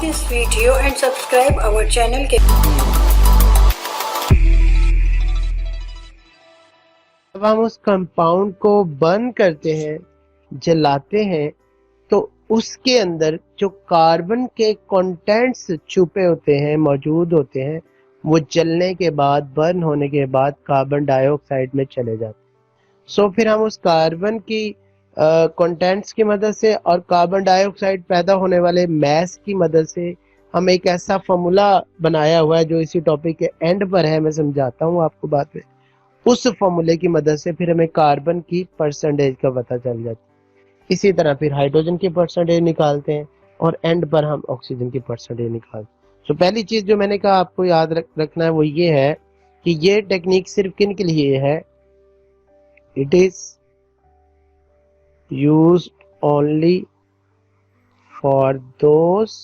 this video and subscribe our channel. जब हम उस कंपाउंड को बर्न करते हैं, जलाते हैं, तो उसके अंदर जो कार्बन के कंटेंट्स छुपे होते हैं, मौजूद होते हैं, वो जलने के बाद, बर्न होने के बाद कार्बन डाइऑक्साइड में चले जाते हैं। सो फिर हम उस कार्बन की कंटेंट्स की मदद से और कार्बन डाइऑक्साइड पैदा होने वाले मैस की मदद से हम एक ऐसा फार्मूला बनाया हुआ है जो इसी टॉपिक के एंड पर है, मैं समझाता हूँ आपको बाद में। उस फार्मूले की मदद से फिर हमें कार्बन की परसेंटेज का पता चल जाता है। इसी तरह फिर हाइड्रोजन की परसेंटेज निकालते हैं और एंड पर हम ऑक्सीजन की परसेंटेज निकालते हैं। तो पहली चीज जो मैंने कहा आपको याद रखना है वो ये है कि ये टेक्निक सिर्फ किन के लिए है। It is used only for those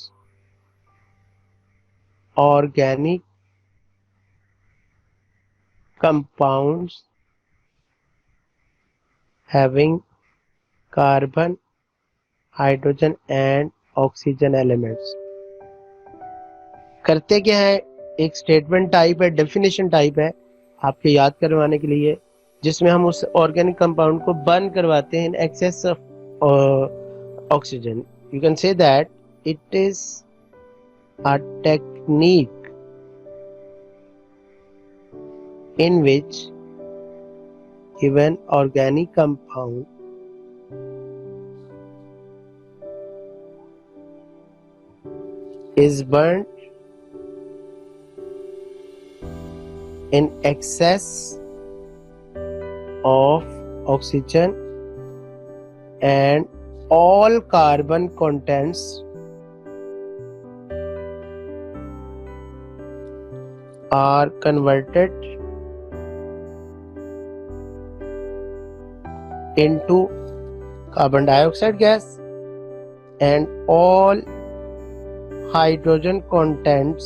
organic compounds having carbon, hydrogen and oxygen elements। करते क्या है, एक स्टेटमेंट टाइप है, डेफिनेशन टाइप है आपके याद करवाने के लिए, जिसमें हम उस ऑर्गेनिक कंपाउंड को बर्न करवाते हैं in excess of oxygen. You can say that it is a technique in which given organic compound is burnt in excess of oxygen and all carbon contents are converted into carbon dioxide gas and all hydrogen contents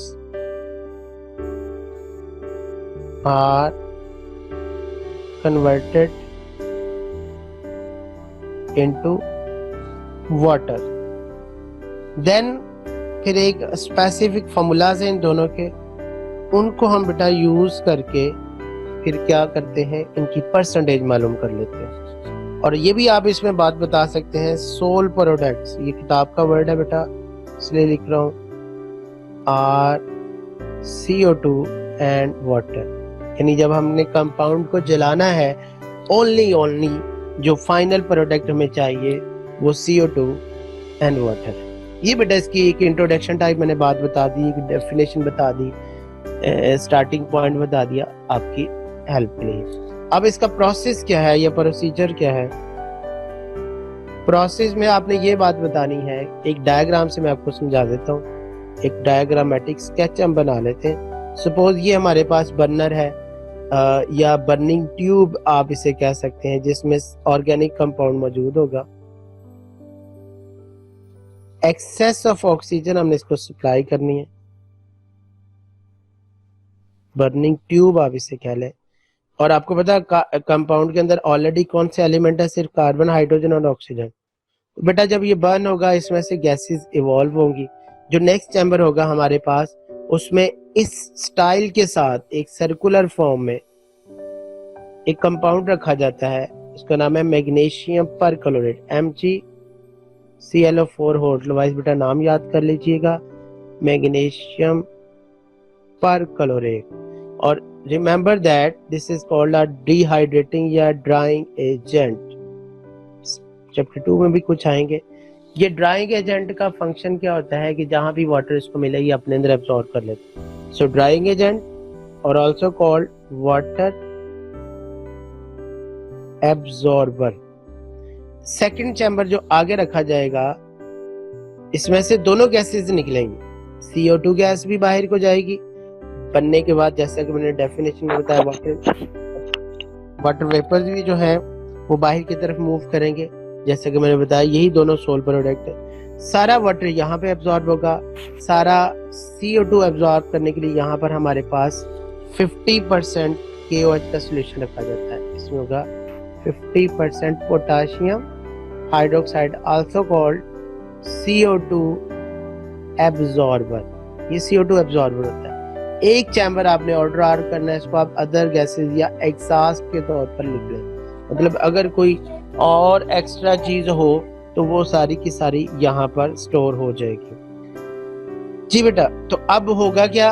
are converted into water। then फिर एक specific formulas हैं इन दोनों के, उनको हम बेटा use करके फिर क्या करते हैं, इनकी परसेंटेज मालूम कर लेते हैं। और ये भी आप इसमें बात बता सकते हैं, सोल प्रोडक्ट्स, ये किताब का वर्ड है बेटा इसलिए लिख रहा हूँ, आर CO2 एंड वाटर। यानी जब हमने कंपाउंड को जलाना है, ओनली जो फाइनल प्रोडक्ट हमें चाहिए वो CO2 एंड वाटर। ये बेटा इसकी एक इंट्रोडक्शन टाइप मैंने बात बता दी, एक डेफिनेशन बता दी, स्टार्टिंग पॉइंट बता दिया आपकी हेल्प के लिए। अब इसका प्रोसेस क्या है या प्रोसीजर क्या है। प्रोसेस में आपने ये बात बतानी है, एक डायग्राम से मैं आपको समझा देता हूँ। एक डायग्रामेटिक स्केच हम बना लेते हैं। सपोज ये हमारे पास बर्नर है या बर्निंग ट्यूब आप इसे कह सकते हैं, जिसमें ऑर्गेनिक कंपाउंड मौजूद होगा। एक्सेस ऑफ ऑक्सीजन हमने इसको सप्लाई करनी है, बर्निंग ट्यूब आप इसे कह लें। और आपको पता है कंपाउंड के अंदर ऑलरेडी कौन से एलिमेंट है, सिर्फ कार्बन, हाइड्रोजन और ऑक्सीजन। बेटा जब ये बर्न होगा इसमें से गैसेस इवॉल्व होंगी। जो नेक्स्ट चैम्बर होगा हमारे पास, उसमें इस स्टाइल के साथ एक सर्कुलर फॉर्म में एक कंपाउंड रखा जाता है, उसका नाम है मैग्नीशियम परक्लोरेट, MgClO4 होटलवाइज बेटा नाम याद कर लीजिएगा, मैग्नीशियम परक्लोरेट। और remember that this is called a dehydrating या ड्राइंग एजेंट। चैप्टर 2 में भी कुछ आएंगे। ये ड्राइंग एजेंट का फंक्शन क्या होता है कि जहां भी वाटर इसको मिले ये अपने अंदर एब्सॉर्ब कर लेते हैं। सो ड्राइंग एजेंट और also called water absorber. Second chamber जो आगे रखा जाएगा, इसमें से दोनों गैसेस निकलेंगी। CO2 गैस भी बाहर को जाएगी बनने के बाद, जैसा कि मैंने डेफिनेशन में बताया, वाटर वेपर्स भी जो है वो बाहर की तरफ मूव करेंगे, जैसा कि मैंने बताया। यही दोनों सोल प्रोडक्ट है। सारा वाटर यहाँ पे एब्जॉर्ब होगा, सारा CO2 एब्जॉर्ब करने के लिए यहाँ पर हमारे पास 50% KOH का सोल्यूशन रखा जाता है। इसमें होगा 50% potassium hydroxide, also called CO2 absorber, ये CO2 एब्जॉर्बर होता है। एक चैम्बर आपने ऑर्डर करना है, इसको आप अदर गैसेस या एग्जॉस्ट के तौर पर लिख लें। मतलब अगर कोई और एक्स्ट्रा चीज हो तो वो सारी की सारी यहाँ पर स्टोर हो जाएगी। जी बेटा, तो अब होगा क्या,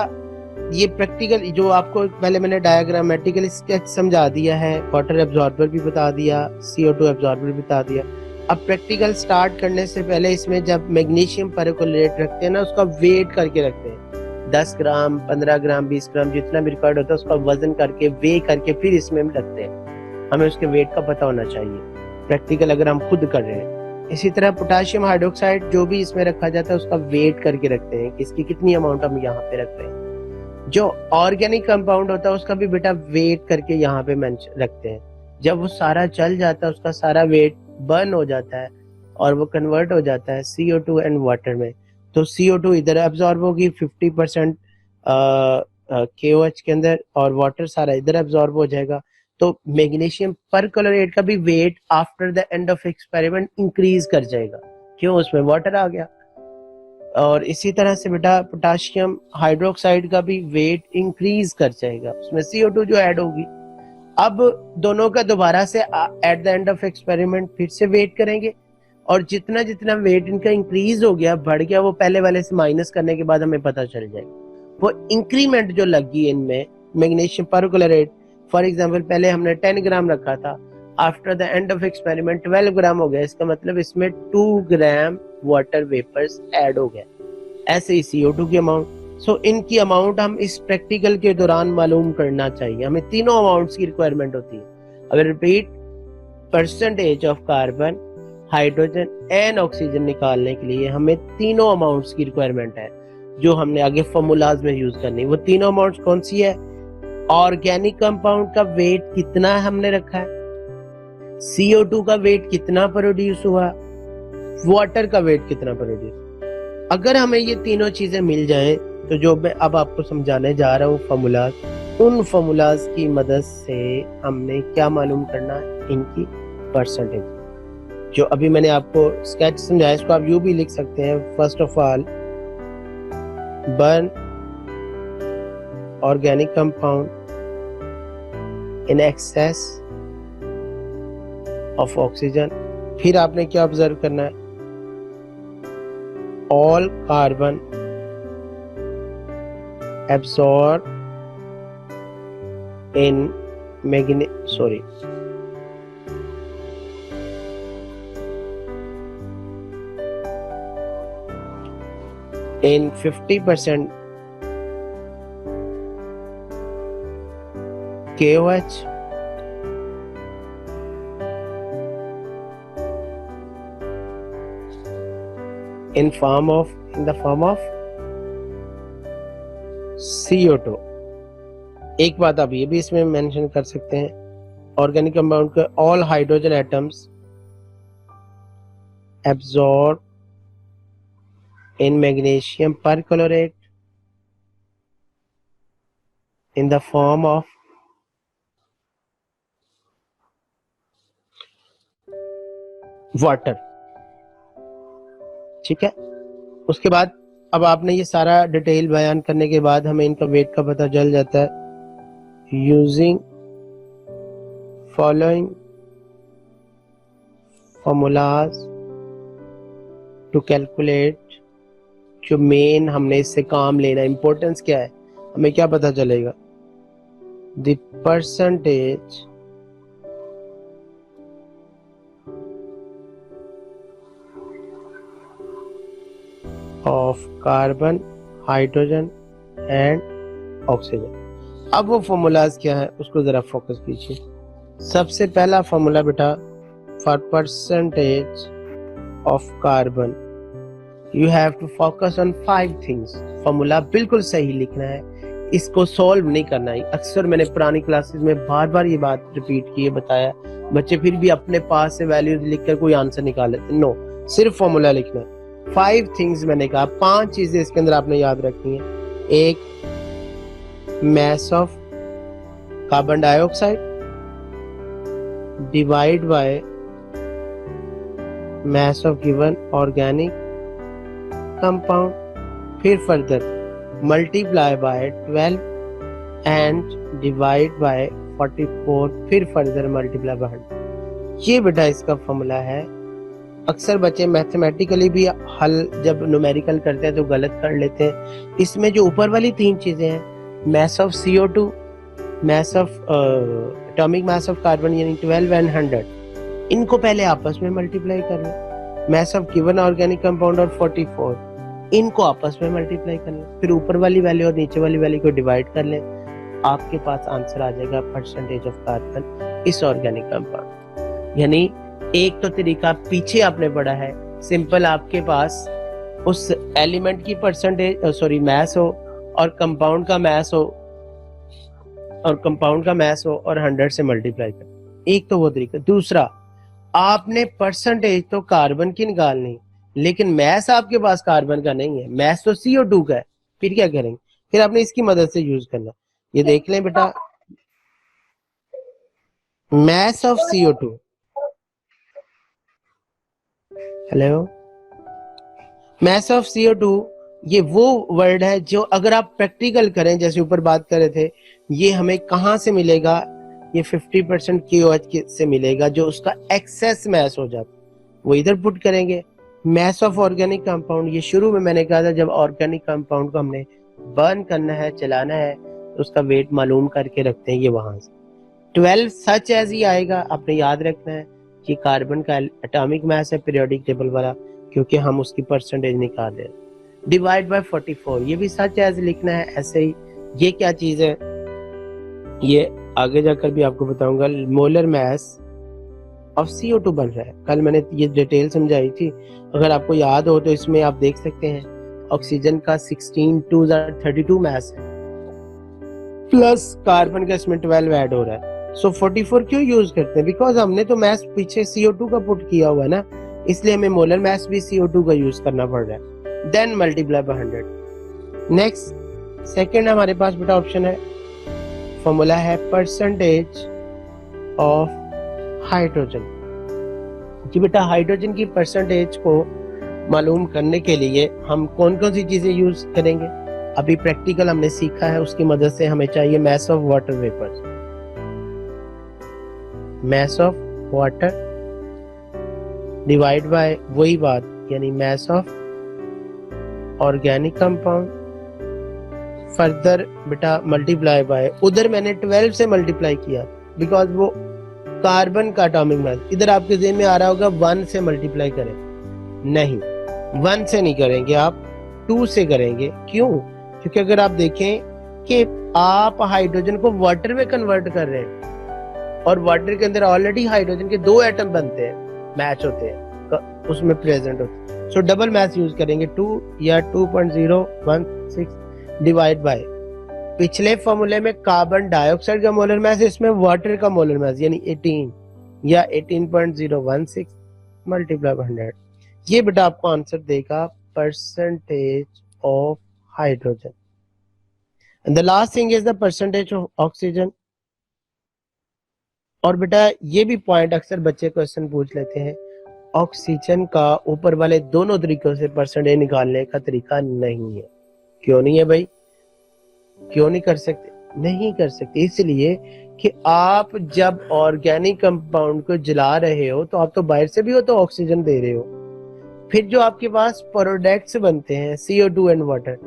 ये प्रैक्टिकल जो आपको पहले मैंने डायग्रामेटिकल स्केच समझा दिया है, वाटर एब्जॉर्बर भी बता दिया, CO2 एब्जॉर्बर भी बता दिया। अब प्रैक्टिकल स्टार्ट करने से पहले इसमें जब मैग्नीशियम परकोलेट रखते हैं ना, उसका वेट करके रखते हैं। 10 ग्राम, 15 ग्राम, 20 ग्राम जितना भी रिकॉर्ड होता है उसका वजन करके, वे करके फिर इसमें रखते हैं। हमें उसके वेट का पता होना चाहिए, प्रैक्टिकल अगर हम खुद कर रहे हैं। इसी तरह पोटेशियम हाइड्रोक्साइड जो भी इसमें रखा जाता है उसका वेट करके रखते हैं कि इसकी कितनी अमाउंट हम यहाँ पे रख रहे हैं। जो ऑर्गेनिक कंपाउंड होता है उसका भी बेटा वेट करके यहाँ पे मेंशन रखते हैं। जब वो सारा चल जाता है, उसका सारा वेट बर्न हो जाता है और वो कन्वर्ट हो जाता है CO2 एंड वाटर में। तो CO2 इधर एब्जॉर्ब होगी 50% KOH के अंदर, और वाटर सारा इधर एब्जॉर्ब हो जाएगा। तो मैग्नीशियम परक्लोरेट का भी weight after the end of experiment increase कर जाएगा, क्यों, उसमें वाटर आ गया। और इसी तरह से बेटा पोटेशियम हाइड्रोक्साइड का भी वेट इंक्रीज कर जाएगा, उसमें CO2 जो ऐड होगी। अब दोनों का दोबारा से at the end of experiment फिर से वेट करेंगे, और जितना जितना वेट इनका इंक्रीज हो गया, बढ़ गया, वो पहले वाले से माइनस करने के बाद हमें पता चल जाएगा। वो इंक्रीमेंट जो लगी इनमें मैग्नीशियम परक्लोरेट, फॉर एग्जाम्पल पहले हमने 10 ग्राम रखा था, after the end of experiment 12 ग्राम हो गया, इसका मतलब इसमें 2 ग्राम वाटर वेपर्स ऐड हो गया। ऐसे ही CO2 की अमाउंट। सो इनकी अमाउंट हम इस प्रैक्टिकल के दौरान मालूम करना चाहिए। हमें तीनों अमाउंट्स की रिक्वायरमेंट होती है। अगर repeat, percentage of carbon, hydrogen and oxygen निकालने के लिए हमें तीनों अमाउंट्स की रिक्वायरमेंट है, जो हमने आगे फॉर्मूलाज में यूज करनी। वो तीनों अमाउंट्स कौन सी है? ऑर्गेनिक कंपाउंड का वेट कितना हमने रखा है, CO2 का वेट कितना प्रोड्यूस हुआ, वाटर का वेट कितना प्रोड्यूस। अगर हमें ये तीनों चीजें मिल जाएं, तो जो मैं अब आपको समझाने जा रहा हूँ फॉर्मूलाज, उन फॉर्मूलाज की मदद से हमने क्या मालूम करना है, इनकी परसेंटेज। जो अभी मैंने आपको स्केच समझाया, इसको आप यूं भी लिख सकते हैं। First of all, burn organic compound in excess of oxygen. फिर आपने क्या ऑब्जर्व करना है, all carbon absorb in in 50% KOH in the form of CO2। एक बात आप ये भी इसमें मेंशन कर सकते हैं, ऑर्गेनिक कंपाउंड के all hydrogen atoms absorb in magnesium perchlorate in the form of water. ठीक है, उसके बाद अब आपने ये सारा डिटेल बयान करने के बाद हमें इनका वेट का पता चल जाता है। Using following formulas to calculate, जो मेन हमने इससे काम लेना, इंपॉर्टेंस क्या है, हमें क्या पता चलेगा, the percentage of carbon, hydrogen and oxygen. अब वो फॉर्मूलाज क्या है उसको जरा फोकस कीजिए। सबसे पहला फॉर्मूला बेटा, for percentage of carbon you have to focus on 5 things. Formula बिल्कुल सही लिखना है, इसको सॉल्व नहीं करना है। अक्सर मैंने पुरानी क्लासेस में बार बार ये बात रिपीट की है, बताया, बच्चे फिर भी अपने पास से वैल्यूज लिखकर कोई आंसर निकाल लेते। नो, सिर्फ फॉर्मूला लिखना है। 5 थिंग्स मैंने कहा, 5 चीजें इसके अंदर आपने याद रखनी है। एक, mass of carbon dioxide divide by mass of given organic compound further multiply मल्टीप्लाई बाय 12 एंड डिवाइड बाय 44, फिर फर्दर मल्टीप्लाई बाय 100। ये बेटा इसका फॉर्मूला है। अक्सर बच्चे मैथमेटिकली भी हल जब न्यूमेरिकल करते हैं तो गलत कर लेते हैं। इसमें जो ऊपर वाली 3 चीजें हैं, mass of CO2, mass of atomic mass of carbon यानी 12 and 100, इनको पहले आपस में मल्टीप्लाई कर लें। mass of given organic compound और 44, इनको आपस में मल्टीप्लाई कर लें। फिर ऊपर वाली वैल्यू और नीचे वाली वैल्यू को डिवाइड कर लें, आपके पास आंसर आ जाएगा परसेंटेज ऑफ कार्बन इस ऑर्गेनिक कंपाउंड। यानी एक तो तरीका पीछे आपने पढ़ा है, सिंपल आपके पास उस एलिमेंट की परसेंटेज मैस हो और कंपाउंड का मैस हो और 100 से मल्टीप्लाई कर, एक तो वो तरीका। दूसरा, आपने परसेंटेज तो कार्बन की निकालनी, लेकिन मैस आपके पास कार्बन का नहीं है, मैस तो CO2 का है। फिर क्या करेंगे? फिर आपने इसकी मदद से यूज करना। ये देख लें बेटा, mess of CO2, hello, mess of CO2, ये वो वर्ड है जो अगर आप प्रैक्टिकल करें, जैसे ऊपर बात कर रहे थे, ये हमें कहां से मिलेगा? ये 50% KOH से मिलेगा, जो उसका एक्सेस मैस हो जाता, वो इधर पुट करेंगे। मैस ऑफ ऑर्गेनिक कंपाउंड, ये शुरू में मैंने कहा था, जब ऑर्गेनिक कंपाउंड को हमने बर्न करना है, चलाना है, तो उसका वेट मालूम करके रखते हैं, ये वहां से 12 सच एज ही आएगा। आपने याद रखना है कि कार्बन का एटॉमिक मास है पीरियोडिक टेबल वाला, क्योंकि हम उसकी परसेंटेज निकाल रहे हैं। डिवाइड बाय 44, ये भी सच एज लिखना है ऐसे ही। ये क्या चीज है, ये आगे जाकर भी आपको बताऊंगा। मोलर मास ऑफ CO2 बन रहा है, कल मैंने ये डिटेल समझाई थी, अगर आपको याद हो तो इसमें आप देख सकते हैं ऑक्सीजन का 16 2 32 मास है, प्लस कार्बन का इसमें 12 ऐड हो रहा है। सो 44 क्यों यूज करते हैं? बिकॉज हमने तो मैस पीछे CO2 का पुट किया हुआ है ना, इसलिए हमें मोलर मैस भी CO2 का यूज करना पड़ रहा है। Then multiply by 100। Next second हमारे पास बेटा ऑप्शन है, फॉर्मूला है परसेंटेज ऑफ हाइड्रोजन। जी बेटा, हाइड्रोजन की परसेंटेज को मालूम करने के लिए हम कौन कौन सी चीजें यूज करेंगे? अभी प्रैक्टिकल हमने सीखा है, उसकी मदद से हमें चाहिए mass of water vapours, mass of water divide by वही बात, यानी mass of organic compound, further बेटा मल्टीप्लाई बाय, उधर मैंने 12 से मल्टीप्लाई किया बिकॉज वो कार्बन का एटॉमिक मास। इधर आपके ज़हन में आ रहा होगा 1 से मल्टीप्लाई करें, नहीं 1 से नहीं करेंगे, आप 2 से करेंगे। क्यों? क्योंकि अगर आप देखें कि आप हाइड्रोजन को वाटर में कन्वर्ट कर रहे हैं और वाटर के अंदर ऑलरेडी हाइड्रोजन के 2 एटम बनते हैं, मैच होते हैं, उसमें प्रेजेंट होते हैं। सो डबल मैच यूज करेंगे 2 या 2.016 डिवाइड बाय, पिछले फॉर्मूले में कार्बन डाइऑक्साइड का मोलर मास, इसमें वाटर का मोलर मास यानी 18 या 18.016 मल्टीप्लाई बाय 100। ये बेटा आपको आंसर देगा percentage of hydrogen. And the last thing is the percentage of oxygen. और बेटा ये भी पॉइंट अक्सर बच्चे क्वेश्चन पूछ लेते हैं, ऑक्सीजन का ऊपर वाले दोनों तरीकों से परसेंटेज निकालने का तरीका नहीं है। क्यों नहीं है भाई? क्यों नहीं कर सकते? नहीं कर सकते इसलिए कि आप जब ऑर्गेनिक कंपाउंड को जला रहे हो तो आप तो बाहर से भी हो तो ऑक्सीजन दे रहे हो, फिर जो आपके पास प्रोडक्ट्स बनते हैं CO2 एंड वाटर,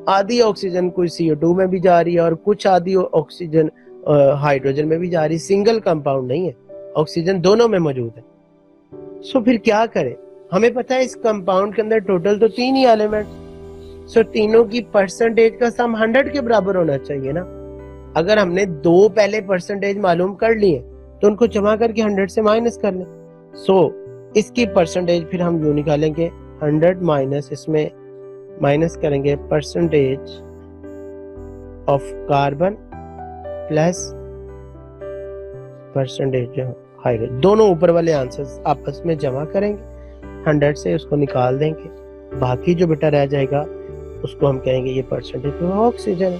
आधी ऑक्सीजन कोई CO2 में भी जा रही है और कुछ आधी ऑक्सीजन हाइड्रोजन में भी जा रही, सिंगल कंपाउंड नहीं है, ऑक्सीजन दोनों में मौजूद है। सो फिर क्या करें? हमें पता है इस कंपाउंड के अंदर टोटल तो 3 ही एलिमेंट, सो तीनों की परसेंटेज का सम 100 के बराबर होना चाहिए ना। अगर हमने 2 पहले परसेंटेज मालूम कर लिए तो उनको जमा करके 100 से माइनस कर लें। सो इसकी परसेंटेज फिर हम यूं निकालेंगे 100 माइनस, इसमें माइनस करेंगे percentage of carbon plus percentage hydrogen, दोनों ऊपर वाले आंसर्स आपस में जमा करेंगे, 100 से उसको निकाल देंगे, बाकी जो बेटा रह जाएगा उसको हम कहेंगे ये परसेंटेज ऑफ ऑक्सीजन है।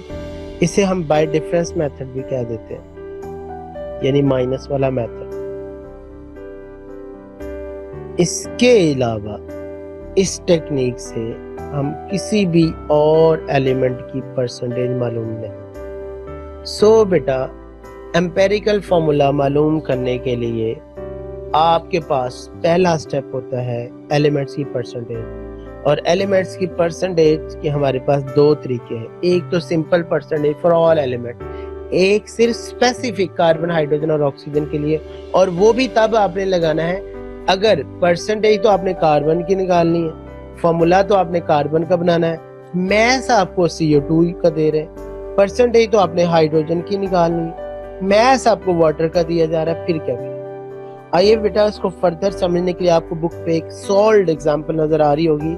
इसे हम बाय डिफरेंस मेथड भी कह देते हैं, यानी माइनस वाला मेथड। इसके अलावा इस टेक्निक से हम किसी भी और एलिमेंट की परसेंटेज मालूम नहीं। सो बेटा एम्पेरिकल फॉर्मूला मालूम करने के लिए आपके पास पहला स्टेप होता है एलिमेंट्स की परसेंटेज। और एलिमेंट्स की परसेंटेज के हमारे पास दो तरीके हैं। एक तो simple percentage for all element, एक सिर्फ स्पेसिफिक कार्बन हाइड्रोजन और ऑक्सीजन के लिए, और वो भी तब आपने लगाना है अगर परसेंटेज तो आपने कार्बन की निकालनी है, फॉर्मूला तो आपने कार्बन का बनाना है, मैस आपको CO2 का दे रहे हैं, परसेंटेज तो आपने हाइड्रोजन की निकालनी है, मैस आपको वाटर का दिया जा रहा है, फिर क्या करें। आइए बेटा इसको फर्दर समझने के लिए आपको बुक पे एक सॉल्व्ड एग्जांपल नजर आ रही होगी,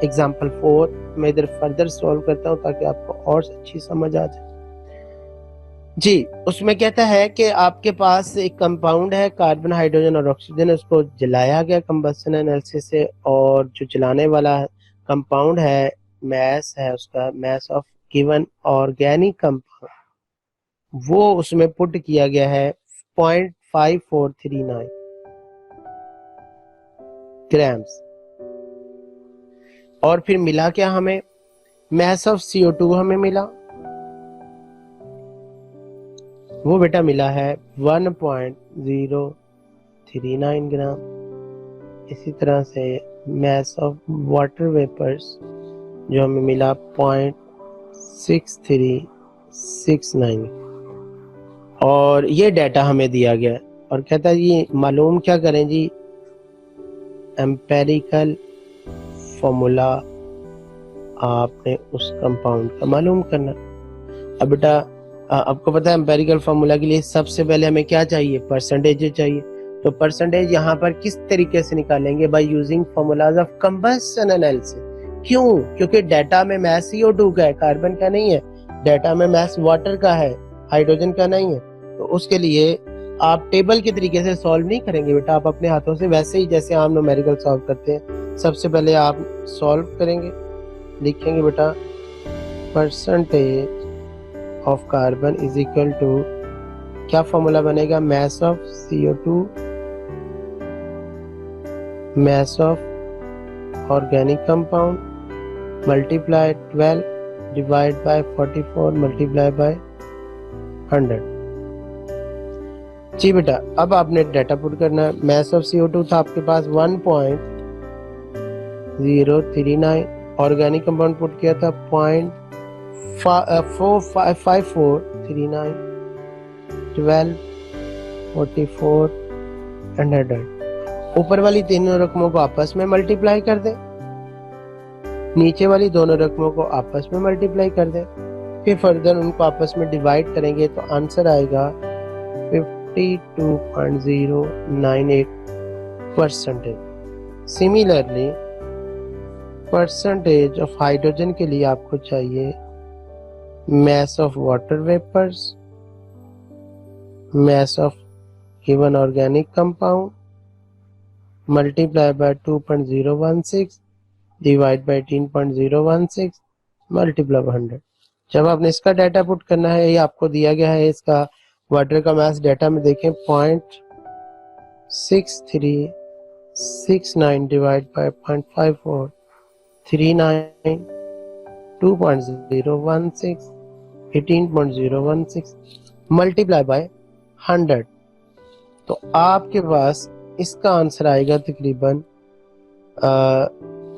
एग्जांपल 4। मैं इधर फर्दर सॉल्व करता हूँ ताकि आपको और अच्छी समझ आ जाए। जी, उसमें कहता है कि आपके पास एक कंपाउंड है कार्बन हाइड्रोजन और ऑक्सीजन, उसको जलाया गया कंबशन एनालिसिस से, और जो जलाने वाला कंपाउंड है मैस है उसका, mass of given organic compound, वो उसमें पुट किया गया है 0.5439 ग्राम्स। और फिर मिला क्या हमें, मैस ऑफ CO2 हमें मिला, वो बेटा मिला है 1.039 ग्राम। इसी तरह से मैस ऑफ वाटर वेपर्स जो हमें मिला 0.6369। और ये डाटा हमें दिया गया है और कहता है ये मालूम क्या करें जी, एम्पेरिकल फॉर्मूला आपने उस कंपाउंड का मालूम करना। अब बेटा आपको पता है एम्पेरिकल फार्मूला के लिए सबसे पहले हमें क्या चाहिए, परसेंटेज चाहिए। तो परसेंटेज यहाँ पर किस तरीके से निकालेंगे, by using formulas of combustion analysis. क्यों? क्योंकि डाटा में मैस CO2 का है, कार्बन का नहीं है, डाटा में मैस वाटर का है, हाइड्रोजन का नहीं है। तो उसके लिए आप टेबल के तरीके से सॉल्व नहीं करेंगे बेटा, आप अपने हाथों से वैसे ही जैसे आम न्यूमेरिकल सॉल्व करते हैं, सबसे पहले आप सॉल्व करेंगे, लिखेंगे बेटा percentage of carbon is equal to, क्या फॉर्मूला बनेगा, mass of CO2 mass of organic compound multiply 12 divide by 44 multiply by 100। जी बेटा अब आपने डाटा पुट करना है। मैस ऑफ CO2 था आपके पास 1.039, ऑर्गेनिक कंपाउंड पुट किया था 0.5439, 12, 44 एंड 100। ऊपर वाली तीनों रकमों को आपस में मल्टीप्लाई कर दें, नीचे वाली दोनों रकमों को आपस में मल्टीप्लाई कर दें, फिर फर्दर उनको आपस में डिवाइड करेंगे तो आंसर आएगा 52.098%। सिमिलरली परसेंटेज ऑफ हाइड्रोजन के लिए आपको चाहिए mass of water vapors, mass of given organic compound multiply by 2.016 divide by 18.016 multiply by 100। जब आपने इसका डाटा पुट करना है, ये आपको दिया गया है, इसका वाटर का मास डाटा में देखें 0.6369 डिवाइड बाय 0.5439 2.016 18.016 मल्टीप्लाई बाय 100। तो आपके पास इसका आंसर आएगा तकरीबन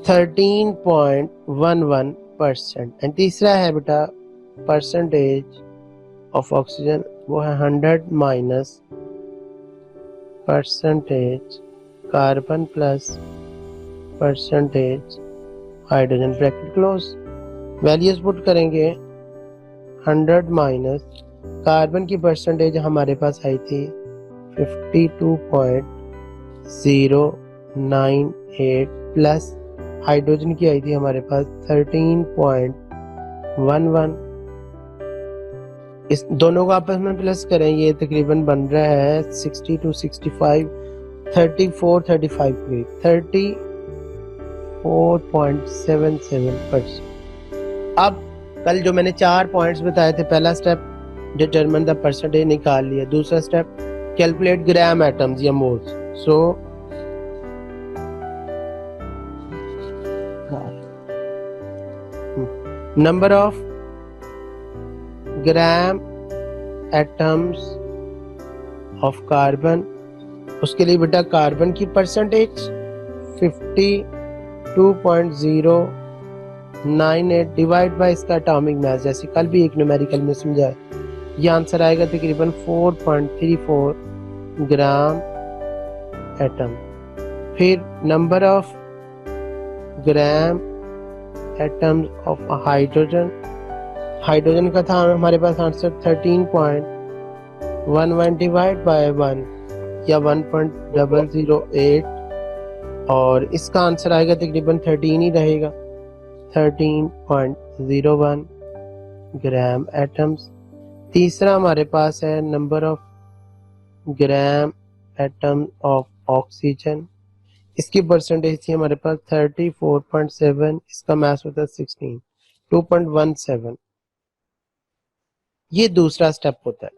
13.11%। एंड तीसरा है बेटा परसेंटेज ऑफ ऑक्सीजन, वो है 100 minus percentage carbon plus percentage hydrogen, bracket close. Values put करेंगे 100 माइनस कार्बन की परसेंटेज हमारे पास आई थी 52.098 प्लस हाइड्रोजन की आई थी हमारे पास 13.11। इस दोनों को आपस में प्लस करें, ये तकरीबन बन रहा है 62 65 34 35 34.77%। अब कल जो मैंने 4 पॉइंट्स बताए थे, पहला स्टेप डिटरमिन द परसेंटेज निकाल लिया, दूसरा स्टेप कैलकुलेट ग्राम एटम्स या moles. So number of gram atoms of carbon, उसके लिए बेटा कार्बन की परसेंटेज 52.098 डिवाइड बाय इसका एटॉमिक मास, जैसे कल भी एक न्यूमेरिकल में समझाया। ये आंसर आएगा तकरीबन 4.34 ग्राम एटम। फिर number of gram atoms of hydrogen, hydrogen का था हमारे पास आंसर 13.11 डिवाइड बाय 1 या 1.008, और इसका आंसर आएगा तकरीबन 13 ही रहेगा, 13.01 ग्राम एटम्स। तीसरा हमारे पास है number of gram atom of oxygen, इसकी परसेंटेज थी हमारे पास 34.7, इसका मास होता है 16, 2.17। ये दूसरा स्टेप होता है।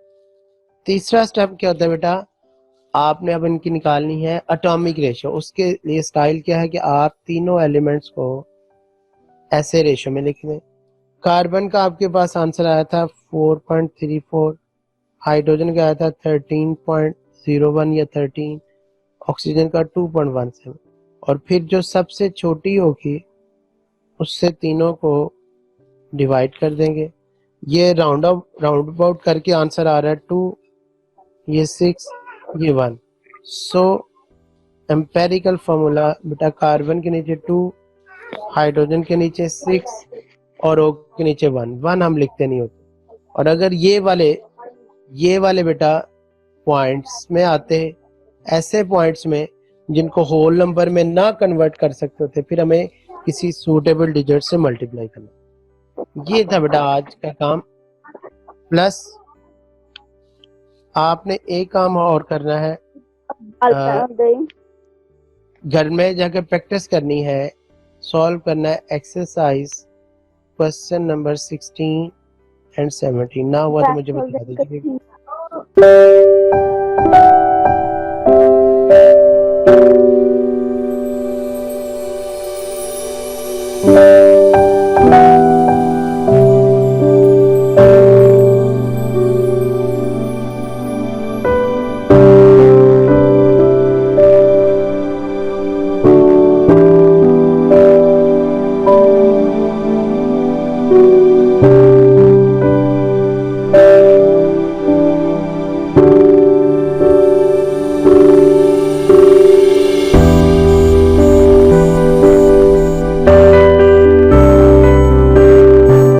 तीसरा स्टेप क्या होता है बेटा, आपने अब इनकी निकालनी है एटॉमिक रेशो। उसके लिए स्टाइल क्या है कि आप तीनों एलिमेंट्स को ऐसे रेशो में लिख लें। कार्बन का आपके पास आंसर आया था 4.34, हाइड्रोजन का आया था 13.01 या 13, ऑक्सीजन का 2.17, और फिर जो सबसे छोटी होगी उससे तीनों को डिवाइड कर देंगे। ये राउंड अबाउट करके आंसर आ रहा है 2, ये 6, ये 1। सो एम्पेरिकल फॉर्मूला बेटा, कार्बन के नीचे 2, हाइड्रोजन के नीचे 6 और O के नीचे 1 हम लिखते नहीं होते। और अगर ये वाले बेटा पॉइंट्स में आते हैं, ऐसे पॉइंट्स में जिनको होल नंबर में ना कन्वर्ट कर सकते थे, फिर हमें किसी सूटेबल डिजिट से मल्टीप्लाई करना। ये था बेटा आज का काम। प्लस आपने एक काम और करना है, घर में जाकर प्रैक्टिस करनी है, सॉल्व करना है एक्सरसाइज क्वेश्चन नंबर 16 एंड 17। ना हुआ तो मुझे बता दीजिए।